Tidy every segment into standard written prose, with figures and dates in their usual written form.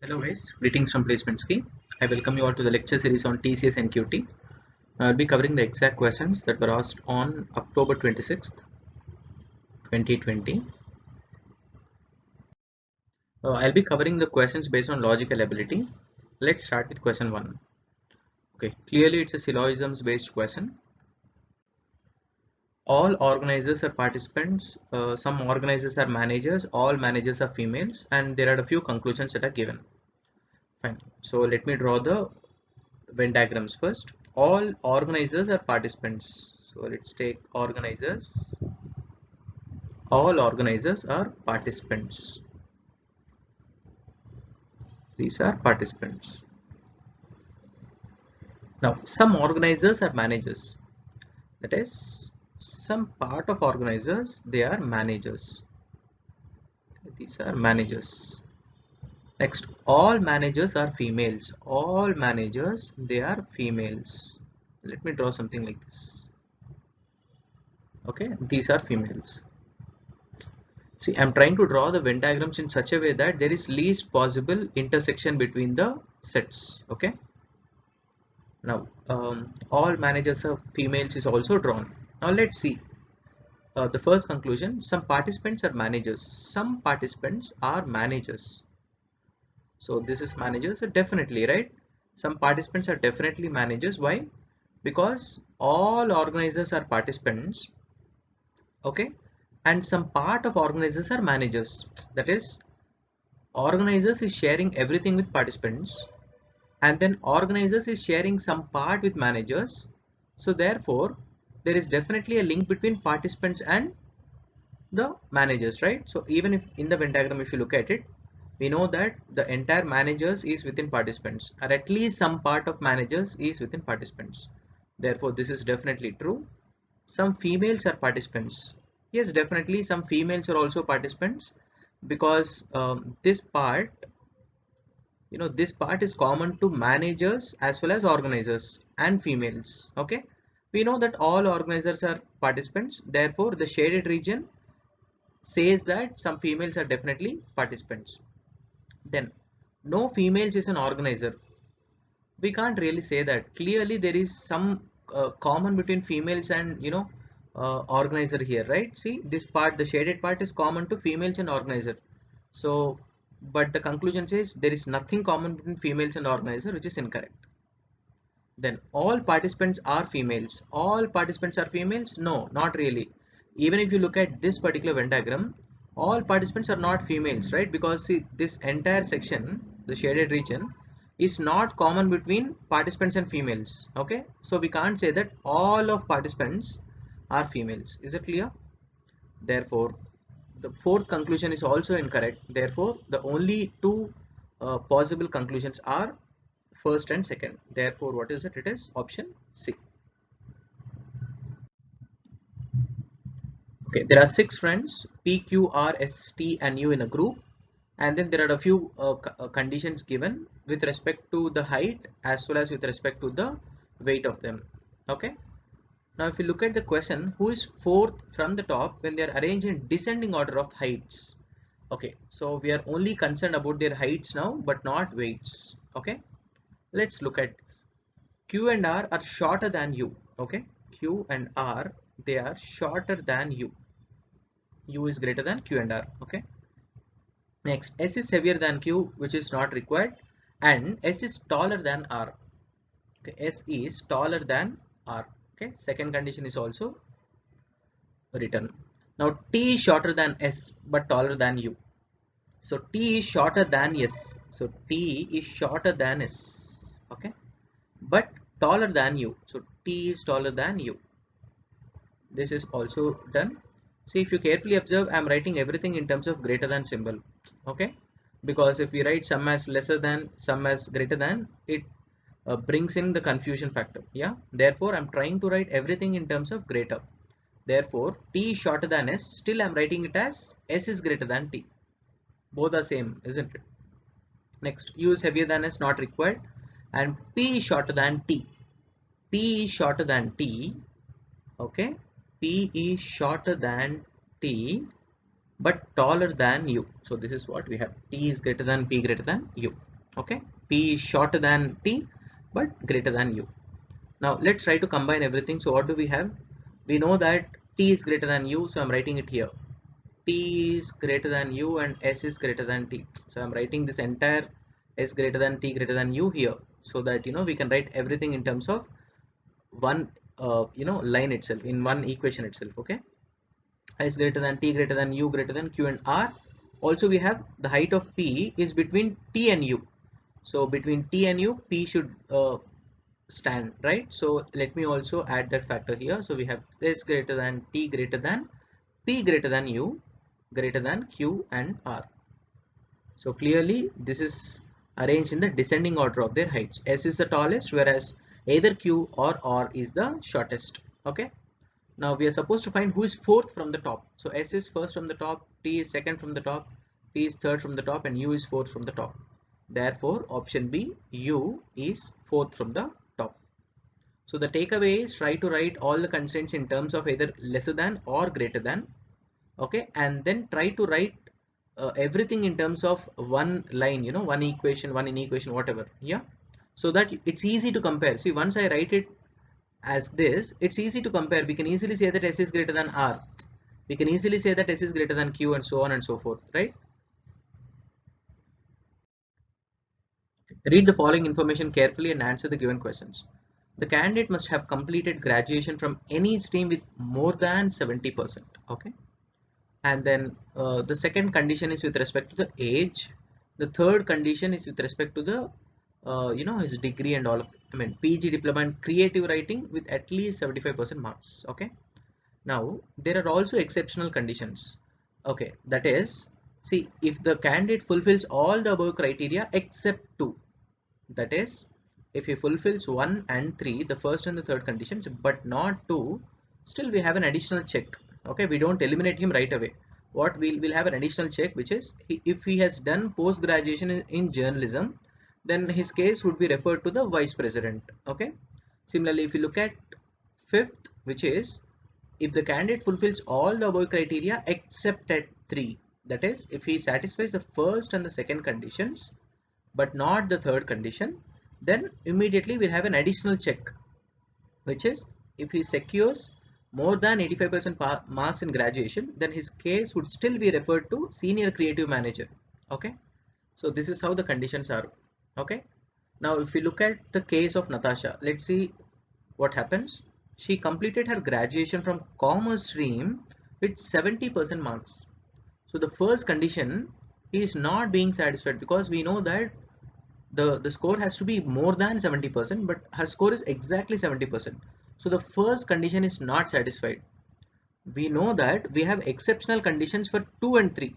Hello guys, greetings from Placement Key. I welcome you all to the lecture series on TCS and QT. I'll be covering the exact questions that were asked on October 26th, 2020. I'll be covering the questions based on logical ability. Let's start with question 1. Okay, clearly it's a syllogisms based question. All organizers are participants, some organizers are managers, all managers are females, and there are a few conclusions that are given. Fine. So let me draw the Venn diagrams first. All organizers are participants. So let's take organizers. All organizers are participants. These are participants. Now, some organizers are managers. That is, some part of organizers, they are managers. These are managers. Next, all managers are females. All managers, they are females. Let me draw something like this. Okay, these are females. See, I'm trying to draw the Venn diagrams in such a way that there is least possible intersection between the sets. Okay. Now, all managers of females is also drawn. Now, let's see. The first conclusion, some participants are managers. Some participants are managers. So, this is managers, definitely, right? Some participants are definitely managers. Why? Because all organizers are participants. Okay. And some part of organizers are managers. That is, organizers is sharing everything with participants, and then organizers is sharing some part with managers. So therefore there is definitely a link between participants and the managers, right? So even if in the Venn diagram, if you look at it, we know that the entire managers is within participants, or at least some part of managers is within participants. Therefore this is definitely true. Some females are participants. Yes, definitely some females are also participants, because this part, this part is common to managers as well as organizers and females. Okay, we know that all organizers are participants, therefore the shaded region says that some females are definitely participants. Then no females is an organizer. We can't really say that. Clearly there is some common between females and organizer here, right? See, this part, the shaded part, is common to females and organizer. So but the conclusion says there is nothing common between females and organizer, which is incorrect. Then all participants are females. All participants are females? No, not really. Even if you look at this particular Venn diagram, all participants are not females, right? Because see, this entire section, the shaded region, is not common between participants and females. Okay, so we can't say that all of participants are females. Is it clear? Therefore the fourth conclusion is also incorrect. Therefore the only two possible conclusions are first and second. Therefore what is it? It is option C. Okay, there are 6 friends, P, Q, R, S, T and U in a group, and then there are a few conditions given with respect to the height as well as with respect to the weight of them. Okay, now if you look at the question, who is fourth from the top when they are arranged in descending order of heights? Okay, so we are only concerned about their heights now, but not weights. Okay, let's look at this. Q and R are shorter than U. Okay, Q and R, they are shorter than U. U is greater than Q and R. Okay, next, S is heavier than Q, which is not required, and S is taller than R. Okay, S is taller than R. Okay, second condition is also written. Now T is shorter than S but taller than U. So T is shorter than S. So T is shorter than S. Okay, but taller than U. So T is taller than U. This is also done. See, if you carefully observe, I am writing everything in terms of greater than symbol. Okay, because if we write some as lesser than, some as greater than, it brings in the confusion factor. Yeah, therefore I'm trying to write everything in terms of greater. Therefore T is shorter than S. Still I'm writing it as S is greater than T. Both are same, isn't it? Next, U is heavier than S, not required, and P is shorter than T. P is shorter than T. Okay, P is shorter than T but taller than U. So this is what we have. T is greater than P greater than U. Okay, P is shorter than T but greater than U. Now let's try to combine everything. So what do we have? We know that T is greater than U, so I'm writing it here. T is greater than U and S is greater than T. So I'm writing this entire S greater than T greater than U here, so that we can write everything in terms of one line itself, in one equation itself. Okay, S greater than T greater than U greater than Q and R. Also we have the height of P is between T and U. So between T and U, P should stand, right? So let me also add that factor here. So we have S greater than T greater than P greater than U greater than Q and R. So clearly this is arranged in the descending order of their heights. S is the tallest, whereas either Q or R is the shortest. Okay. Now we are supposed to find who is fourth from the top. So S is first from the top, T is second from the top, P is third from the top, and U is fourth from the top. Therefore, option B, U is fourth from the top. So the takeaway is try to write all the constraints in terms of either lesser than or greater than. Okay, and then try to write everything in terms of one line, one equation, one inequation, whatever. Yeah, so that it's easy to compare. See, once I write it as this, it's easy to compare. We can easily say that S is greater than R. We can easily say that S is greater than Q, and so on and so forth, right? Read the following information carefully and answer the given questions. The candidate must have completed graduation from any stream with more than 70%. Okay. And then the second condition is with respect to the age. The third condition is with respect to the his degree and all of, PG diploma in creative writing with at least 75% marks. Okay. Now there are also exceptional conditions. Okay, that is, see, if the candidate fulfills all the above criteria except two, that is, if he fulfills 1 and 3, the first and the third conditions, but not 2, still we have an additional check. Okay, we don't eliminate him right away. What we'll have an additional check, which is if he has done post graduation in journalism, then his case would be referred to the vice president. Okay. Similarly, if you look at fifth, which is if the candidate fulfills all the above criteria except at 3, that is, if he satisfies the first and the second conditions but not the third condition, then immediately we'll have an additional check, which is if he secures more than 85% marks in graduation, then his case would still be referred to senior creative manager. Okay, so this is how the conditions are. Okay, now if we look at the case of Natasha, let's see what happens. She completed her graduation from commerce stream with 70% marks. So the first condition is not being satisfied, because we know that the score has to be more than 70%, but her score is exactly 70%. So the first condition is not satisfied. We know that we have exceptional conditions for 2 and 3,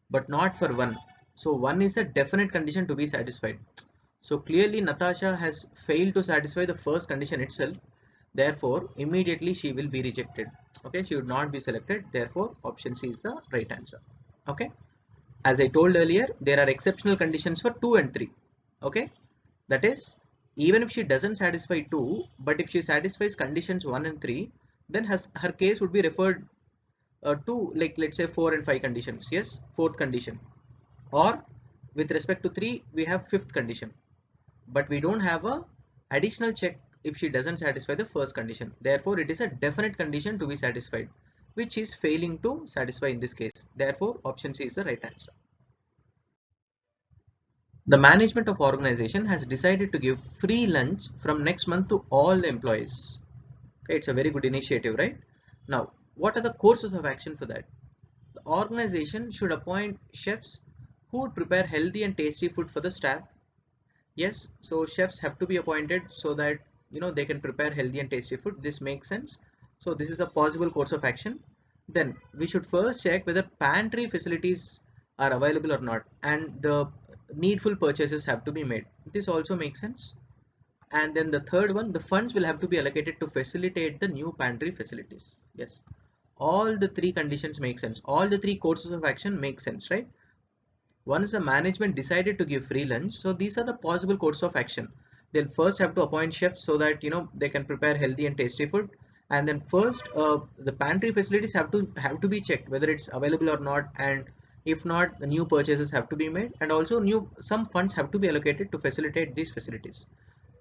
but not for 1. So 1 is a definite condition to be satisfied. So clearly Natasha has failed to satisfy the first condition itself. Therefore, immediately she will be rejected. Okay, she would not be selected. Therefore, option C is the right answer. Okay. As I told earlier, there are exceptional conditions for 2 and 3. Okay, that is, even if she doesn't satisfy 2, but if she satisfies conditions 1 and 3, then her case would be referred to, like, let's say 4 and 5 conditions. Yes, fourth condition. Or with respect to 3, we have fifth condition, but we don't have a additional check if she doesn't satisfy the first condition. Therefore, it is a definite condition to be satisfied, which is failing to satisfy in this case. Therefore, option C is the right answer. The management of organization has decided to give free lunch from next month to all the employees. Okay, it's a very good initiative, right? Now, what are the courses of action for that? The organization should appoint chefs who would prepare healthy and tasty food for the staff. Yes, so chefs have to be appointed so that they can prepare healthy and tasty food. This makes sense. So this is a possible course of action. Then we should first check whether pantry facilities are available or not, and the needful purchases have to be made. This also makes sense. And then the third one, the funds will have to be allocated to facilitate the new pantry facilities. Yes, all the three conditions make sense. All the three courses of action make sense, right? Once the management decided to give free lunch, so these are the possible course of action. They'll first have to appoint chefs so that they can prepare healthy and tasty food, and then first the pantry facilities have to be checked whether it's available or not, and If not, the new purchases have to be made, and also some funds have to be allocated to facilitate these facilities,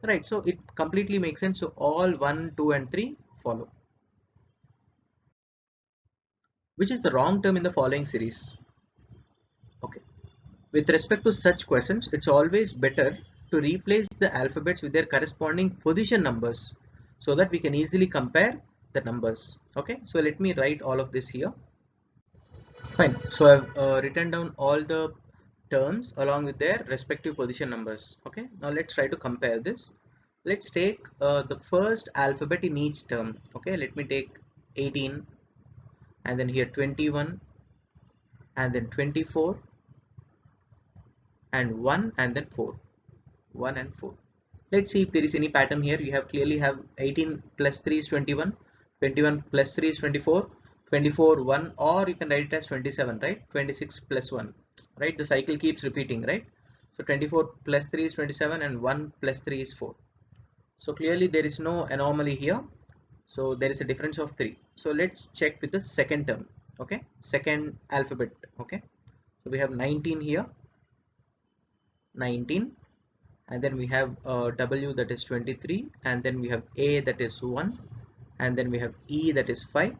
right? So it completely makes sense. So all 1, 2 and 3 follow. Which is the wrong term in the following series? Okay, with respect to such questions, it's always better to replace the alphabets with their corresponding position numbers so that we can easily compare the numbers. Okay, so let me write all of this here. Fine. So I've written down all the terms along with their respective position numbers. Okay. Now let's try to compare this. Let's take the first alphabet in each term. Okay. Let me take 18, and then here 21, and then 24, and 1, and then 4. 1 and 4. Let's see if there is any pattern here. You have clearly have 18 plus 3 is 21, 21 plus 3 is 24, 24 1, or you can write it as 27, right? 26 plus 1, right? The cycle keeps repeating, right? So 24 plus 3 is 27 and 1 plus 3 is 4. So clearly there is no anomaly here. So there is a difference of 3. So let's check with the second term. Okay, second alphabet. Okay, so we have 19 here, 19, and then we have W, that is 23, and then we have A, that is 1, and then we have E, that is 5,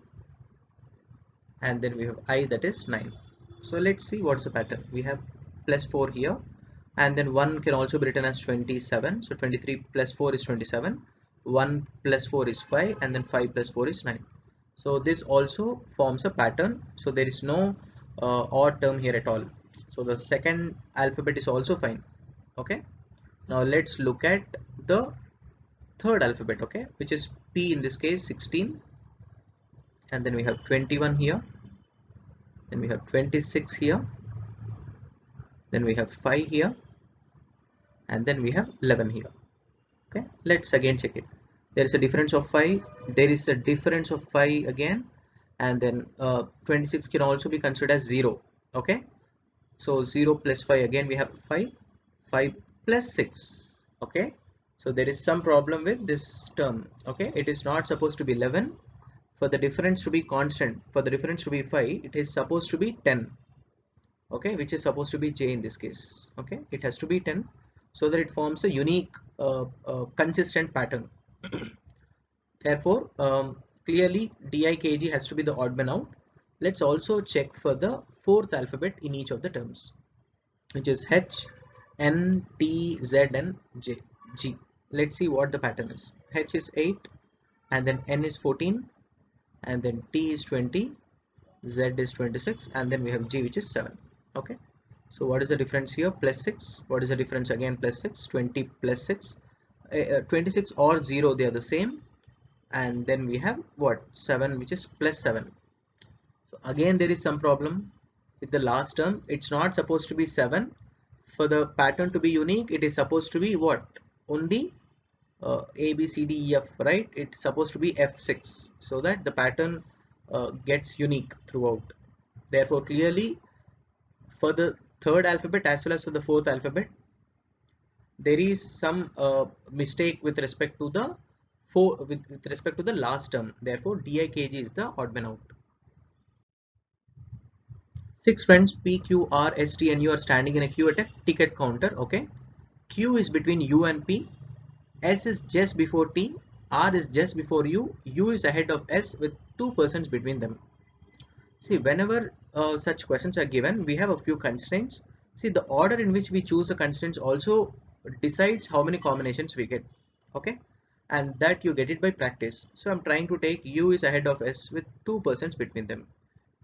and then we have I, that is 9. So let's see what's the pattern. We have plus 4 here, and then 1 can also be written as 27. So 23 plus 4 is 27, 1 plus 4 is 5, and then 5 plus 4 is 9. So this also forms a pattern. So there is no odd term here at all. So the second alphabet is also fine. Okay, now let's look at the third alphabet, okay, which is P, in this case 16, and then we have 21 here, then we have 26 here, then we have 5 here, and then we have 11 here. Okay, let's again check it. There is a difference of 5, there is a difference of 5 again, and then 26 can also be considered as 0. Okay, so 0 plus 5, again we have 5, 5 plus 6. Okay, so there is some problem with this term. Okay, it is not supposed to be 11. For the difference to be constant, for the difference to be 5, it is supposed to be 10. Okay, which is supposed to be J in this case. Okay, it has to be 10 so that it forms a unique consistent pattern. Therefore, clearly DIKG has to be the odd man out. Let's also check for the fourth alphabet in each of the terms, which is H, N, T, Z and J, G. Let's see what the pattern is. H is 8, and then N is 14, and then T is 20, Z is 26, and then we have G, which is 7. Okay, so what is the difference here? Plus 6. What is the difference again? Plus 6. 20 plus 6, 26 or 0, they are the same. And then we have what? 7, which is plus 7. So again there is some problem with the last term. It's not supposed to be 7. For the pattern to be unique, it is supposed to be what? Only A, B, C, D, E, F, right? It's supposed to be F6 so that the pattern gets unique throughout. Therefore, clearly for the third alphabet as well as for the fourth alphabet, there is some mistake with respect to the with respect to the last term. Therefore, DIKG is the odd man out. 6 friends P, Q, R, S, T and U are standing in a queue at a ticket counter. Okay, Q is between U and P, S is just before T, R is just before U, U is ahead of S with 2 persons between them. See, whenever such questions are given, we have a few constraints. See, the order in which we choose the constraints also decides how many combinations we get. Okay, and that you get it by practice. So I'm trying to take U is ahead of S with 2 persons between them.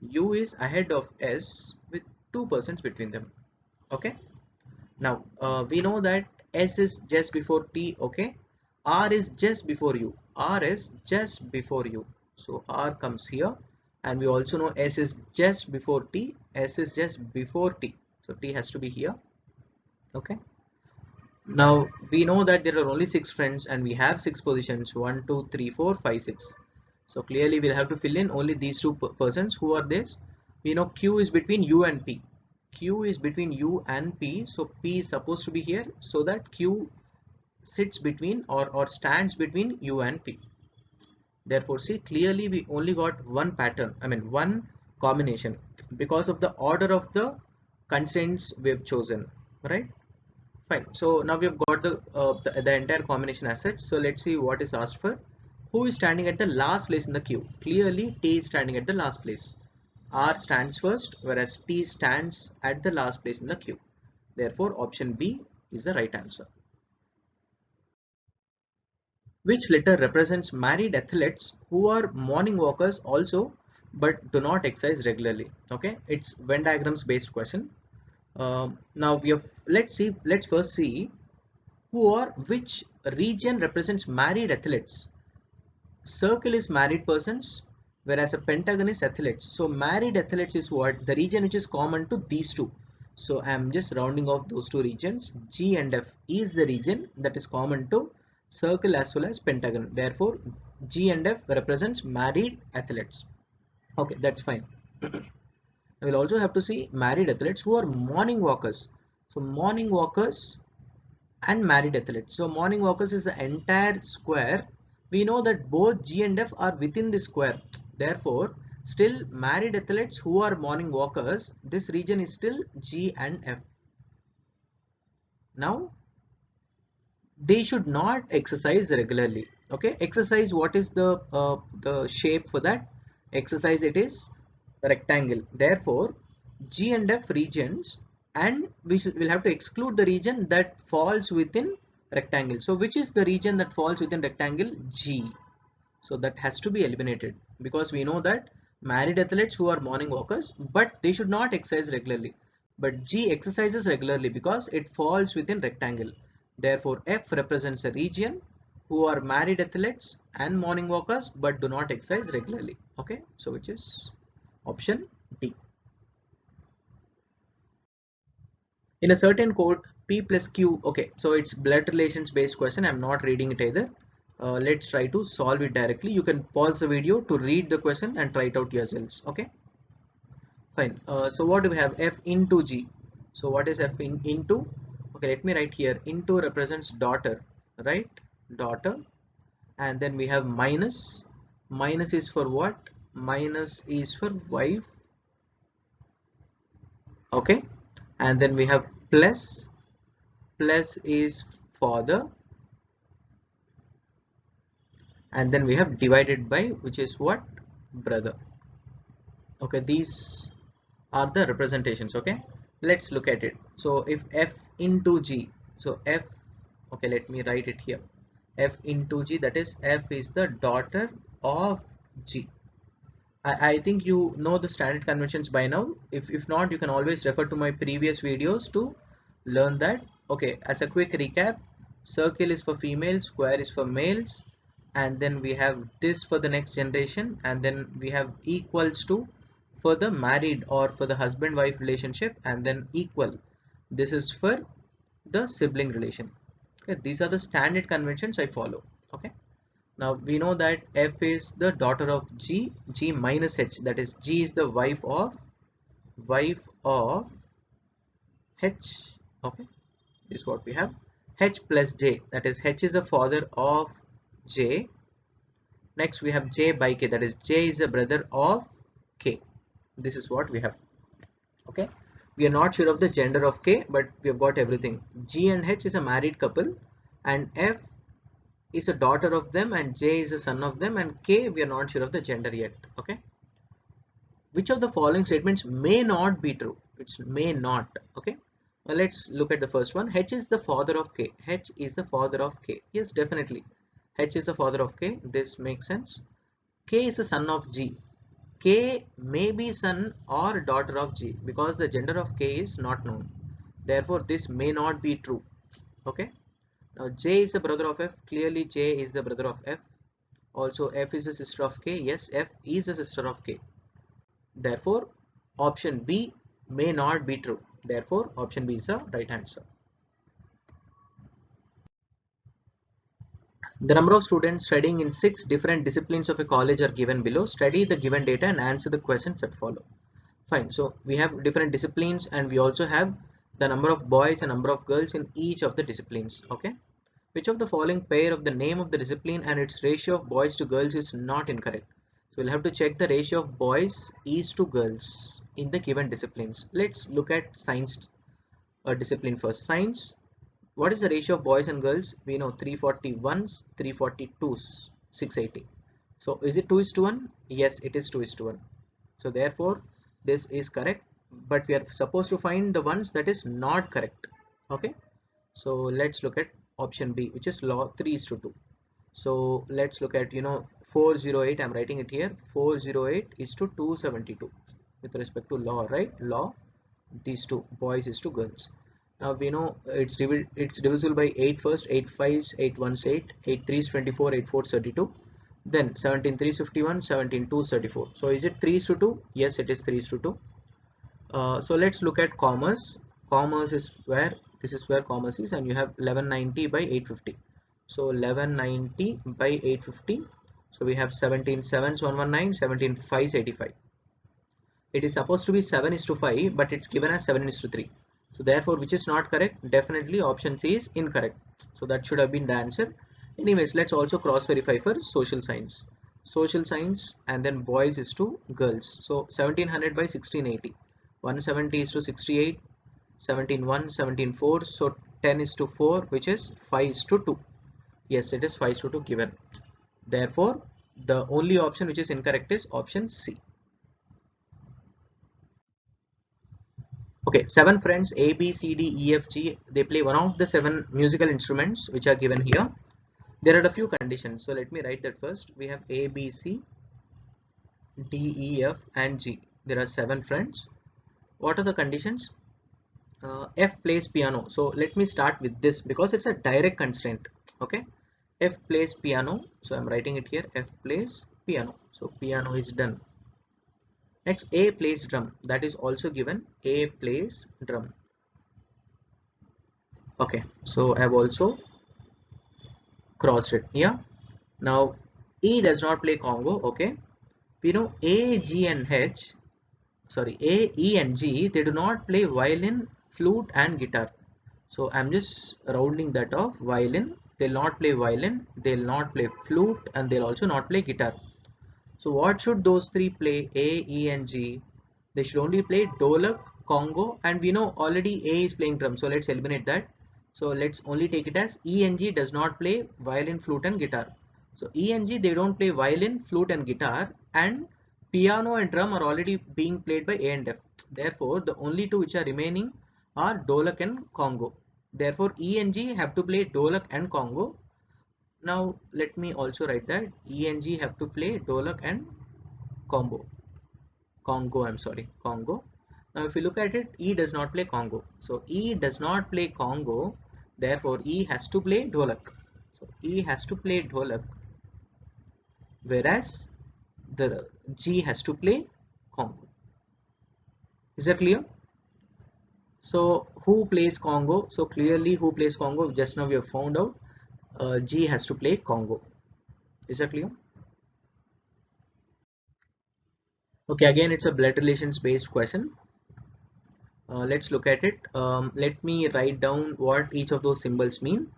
U is ahead of S with 2 persons between them. Okay, now we know that S is just before T. Okay, R is just before U. R is just before U. So R comes here, and we also know S is just before T. S is just before T. So T has to be here. Okay. Now we know that there are only 6 friends and we have 6 positions, 1, 2, 3, 4, 5, 6. So clearly we'll have to fill in only these 2 persons. Who are this? We know Q is between U and P. Q is between U and P. So P is supposed to be here so that Q sits between or stands between U and P. Therefore, see, clearly we only got one pattern, I mean one combination. because of the order of the constraints we have chosen, right? Fine. So now we have got the entire combination as such. So let's see what is asked for. Who is standing at the last place in the queue? Clearly T is standing at the last place. R stands first, whereas T stands at the last place in the queue. Therefore option B is the right answer. Which letter represents married athletes who are morning walkers also but do not exercise regularly? Okay, it's Venn diagrams based question. Now we have, let's first see which region represents married athletes. Circle is married persons, whereas a pentagon is athletes. So married athletes is what? The region which is common to these two. So I am just rounding off those two regions. G and F is the region that is common to circle as well as pentagon. Therefore, G and F represents married athletes. Okay, that's fine. We will also have to see married athletes who are morning walkers. So morning walkers and married athletes. So morning walkers is the entire square. We know that both G and F are within the square. Therefore, still married athletes who are morning walkers, this region is still G and F. Now, they should not exercise regularly. Okay, exercise, what is the shape for that? Exercise, it is rectangle. Therefore, G and F regions, and will have to exclude the region that falls within rectangle. So which is the region that falls within rectangle? G. So that has to be eliminated, because we know that married athletes who are morning walkers, but they should not exercise regularly. But G exercises regularly because it falls within rectangle. Therefore, F represents a region who are married athletes and morning walkers but do not exercise regularly. Okay, so which is option D. In a certain code, P plus Q, okay, so it's blood relations based question. I'm not reading it either. Let's try to solve it directly. You can pause the video to read the question and try it out yourselves. Okay, fine. So what do we have? F into G. So what is F into? Okay, let me write here. Into represents daughter, right? Daughter. And then we have minus. Minus is for what? Minus is for wife. Okay, and then we have plus. Plus is father, and then we have divided by, which is what? Brother. Okay, these are the representations. Okay, let's look at it. So if F into G, so F, okay, let me write it here. F into G, that is F is the daughter of G. I think you know the standard conventions by now. If not, you can always refer to my previous videos to learn that. Okay, as a quick recap, circle is for females, square is for males, and then we have this for the next generation, and then we have equals to for the married or for the husband-wife relationship, and then equal. This is for the sibling relation. Okay, these are the standard conventions I follow. Okay. Now we know that F is the daughter of G, G minus H, that is G is the wife of H. Okay, this is what we have. H plus J, that is H is the father of J. Next we have J by K, that is J is the brother of K. This is what we have. Okay, we are not sure of the gender of K, but we have got everything. G and H is a married couple, and F is a daughter of them, and J is a son of them, and K we are not sure of the gender yet. Okay, which of the following statements may not be true? It's may not. Okay, well, let's look at the first one. H is the father of K. H is the father of K. Yes, definitely H is the father of K. This makes sense. K is the son of G. K may be son or daughter of G because the gender of K is not known. Therefore this may not be true. Okay, now J is the brother of F. Clearly J is the brother of F. Also F is the sister of K. Yes, F is the sister of K. Therefore option B may not be true. Therefore option B is the right answer. The number of students studying in 6 different disciplines of a college are given below. Study the given data and answer the questions that follow. Fine, so we have different disciplines, and we also have the number of boys and number of girls in each of the disciplines. Okay, which of the following pair of the name of the discipline and its ratio of boys to girls is not incorrect? So we'll have to check the ratio of boys is to girls in the given disciplines. Let's look at science discipline first. Science, what is the ratio of boys and girls? We know 341s, 342s, 680. So is it 2 is to 1? Yes, it is 2 is to 1. So therefore this is correct, but we are supposed to find the ones that is not correct. Okay, so let's look at option B, which is law 3 is to 2. So let's look at 408. I'm writing it here. 408 is to 272 with respect to law, right? Law, these two, boys is to girls. Now we know it's divisible by 8 first, 8 5s, 8 1s 8, 8 3s 24, 8 4s 32. Then 17 3s 51, 17 2s 34. So is it 3 is to 2? Yes, it is 3 is to 2. So let's look at commerce. Commerce is where, this is where commerce is, and you have 1190 by 850. So 1190 by 850. So we have 17 7s 119, 17 5s 85. It is supposed to be 7 is to 5, but it's given as 7 is to 3. So therefore, which is not correct? Definitely option C is incorrect. So that should have been the answer. Anyways, let's also cross verify for social science. Social science, and then boys is to girls. So 1700 by 1680. 170 is to 68, 17 1, 17 4. So 10 is to 4, which is 5 is to 2. Yes, it is 5 is to 2 given. Therefore, the only option which is incorrect is option C. Okay, 7 friends A, B, C, D, E, F, G. They play one of the 7 musical instruments which are given here. There are a few conditions. So let me write that first. We have A, B, C, D, E, F, and G. There are 7 friends. What are the conditions? F plays piano. So let me start with this because it's a direct constraint. Okay, F plays piano. So I'm writing it here. F plays piano. So piano is done. Next, A plays drum. That is also given. A plays drum. Okay, so I have also crossed it here. Now E does not play Congo. Okay, we know A, G, and H. Sorry, A, E, and G. They do not play violin, flute, and guitar. So I'm just rounding that off. Violin. They'll not play violin. They'll not play flute, and they'll also not play guitar. So what should those three play? A, E, and G. They should only play Dolak, Congo, and we know already A is playing drum. So let's eliminate that. So let's only take it as E and G does not play violin, flute, and guitar. So E and G, they don't play violin, flute, and guitar, and piano and drum are already being played by A and F. Therefore, the only two which are remaining are Dolak and Congo. Therefore, E and G have to play Dolak and Congo. Now let me also write that E and G have to play Dolak and Congo. Congo. Now if you look at it, E does not play Congo. So E does not play Congo. Therefore E has to play Dolak. So E has to play Dolak, whereas the G has to play Congo. Is that clear? So who plays Congo? So clearly who plays Congo? Just now we have found out. G has to play Congo. Is that clear? Okay, again it's a blood relations based question. Let's look at it. Let me write down what each of those symbols mean.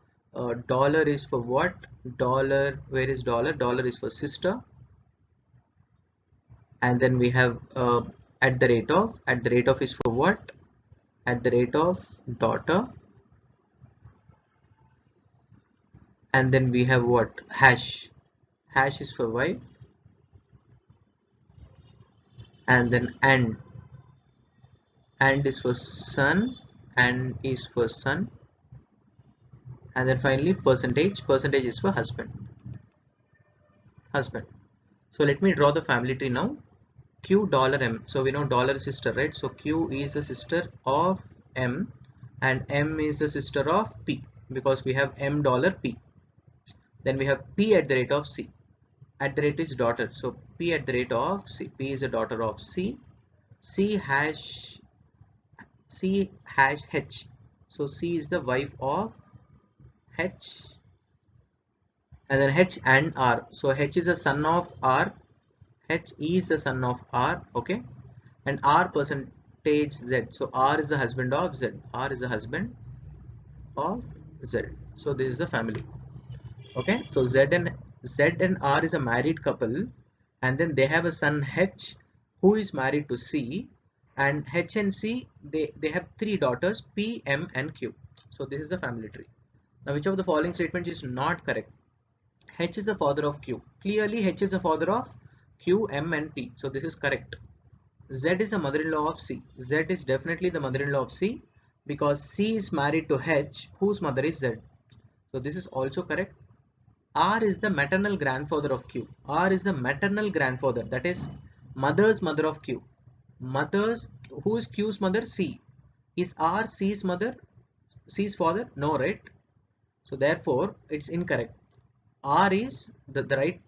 Dollar is for what? Dollar, where is dollar? Dollar is for sister. And then we have at the rate of. At the rate of is for what? At the rate of daughter. And then we have what? Hash. Hash is for wife. And then and is for son, and is for son. And then finally percentage is for husband. So let me draw the family tree now. Q dollar M. So we know dollar is sister, right? So Q is the sister of M, and M is the sister of P, because we have M dollar P. Then we have P at the rate of C. At the rate is daughter. So P at the rate of C. P is a daughter of C. C hash H. So C is the wife of H. And then H and R. So H is a son of R. H is the son of R. Okay. And R percentage Z. So R is the husband of Z. R is the husband of Z. So this is the family. Okay. So Z and R is a married couple. And then they have a son H who is married to C. and H and C, they have three daughters, P, M and Q. So this is a family tree. Now which of the following statements is not correct? H is the father of Q. Clearly H is the father of Q, M and P. So this is correct. Z is the mother-in-law of C. Z is definitely the mother-in-law of C because C is married to H, whose mother is Z. So this is also correct. R is the maternal grandfather of Q. R is the maternal grandfather, that is mother's mother of Q. Mother's, who is Q's mother? C. Is R C's mother? C's father? No, right? So therefore it's incorrect. R is the right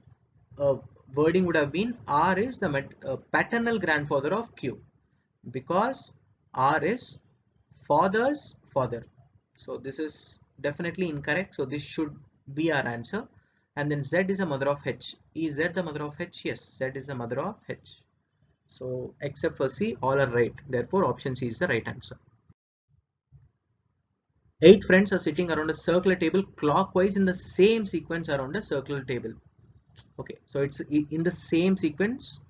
uh, wording would have been R is the paternal grandfather of Q because R is father's father. So this is definitely incorrect. So this should be our answer. And then Z is the mother of H. Is Z the mother of H? Yes, Z is the mother of H. So except for C, all are right. Therefore option C is the right answer. 8 friends are sitting around a circular table clockwise in the same sequence around a circular table. Okay, so it's in the same sequence.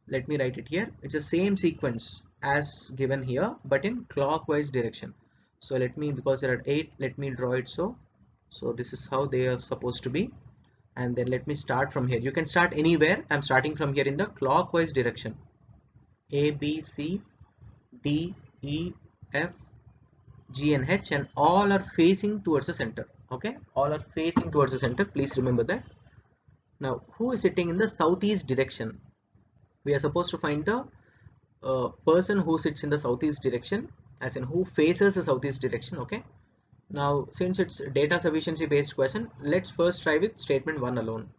Let me write it here. It's the same sequence as given here, but in clockwise direction. So let me, because there are 8, let me draw it so this is how they are supposed to be. And then let me start from here. You can start anywhere. I'm starting from here in the clockwise direction. A, B, C, D, E, F, G and H, and all are facing towards the center. Okay, all are facing towards the center. Please remember that. Now, who is sitting in the southeast direction? We are supposed to find the person who sits in the southeast direction, as in who faces the southeast direction. Okay. Now, since it's data sufficiency based question, let's first try with statement 1 alone.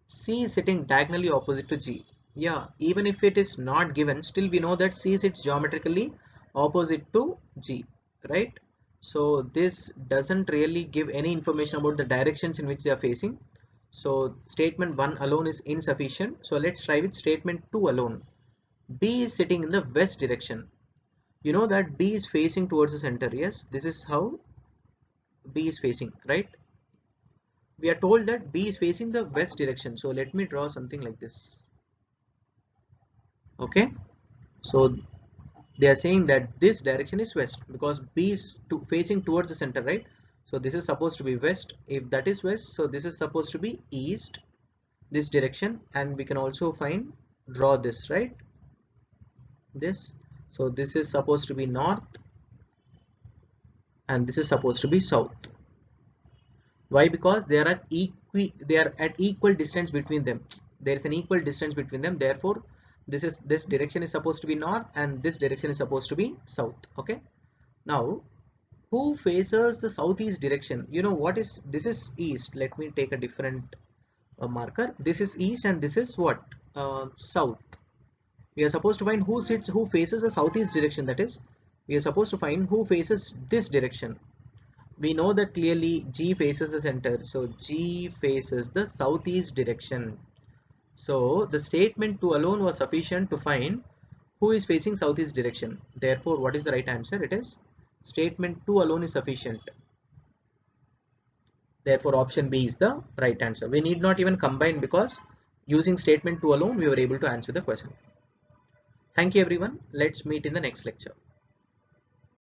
C is sitting diagonally opposite to G. Yeah, even if it is not given, still we know that C sits geometrically opposite to G, right? So this doesn't really give any information about the directions in which they are facing. So statement 1 alone is insufficient. So let's try with statement 2 alone. B is sitting in the west direction. You know that B is facing towards the center. Yes, this is how B is facing, right? We are told that B is facing the west direction. So let me draw something like this. Okay, so they are saying that this direction is west because B is facing towards the center, right? So this is supposed to be west. If that is west, so this is supposed to be east, this direction, and we can also draw this, right? This. So this is supposed to be north and this is supposed to be south. Why? Because they are at equal distance between them. There is an equal distance between them. Therefore, this direction is supposed to be north and this direction is supposed to be south. Okay. Now, who faces the southeast direction? You know what is this is east. Let me take a different marker. This is east and this is what? South. We are supposed to find who faces the southeast direction. That is, we are supposed to find who faces this direction. We know that clearly G faces the center, so G faces the southeast direction. So the statement 2 alone was sufficient to find who is facing southeast direction. Therefore, what is the right answer? It is statement 2 alone is sufficient. Therefore, option B is the right answer. We need not even combine because using statement 2 alone we were able to answer the question. Thank you everyone. Let's meet in the next lecture.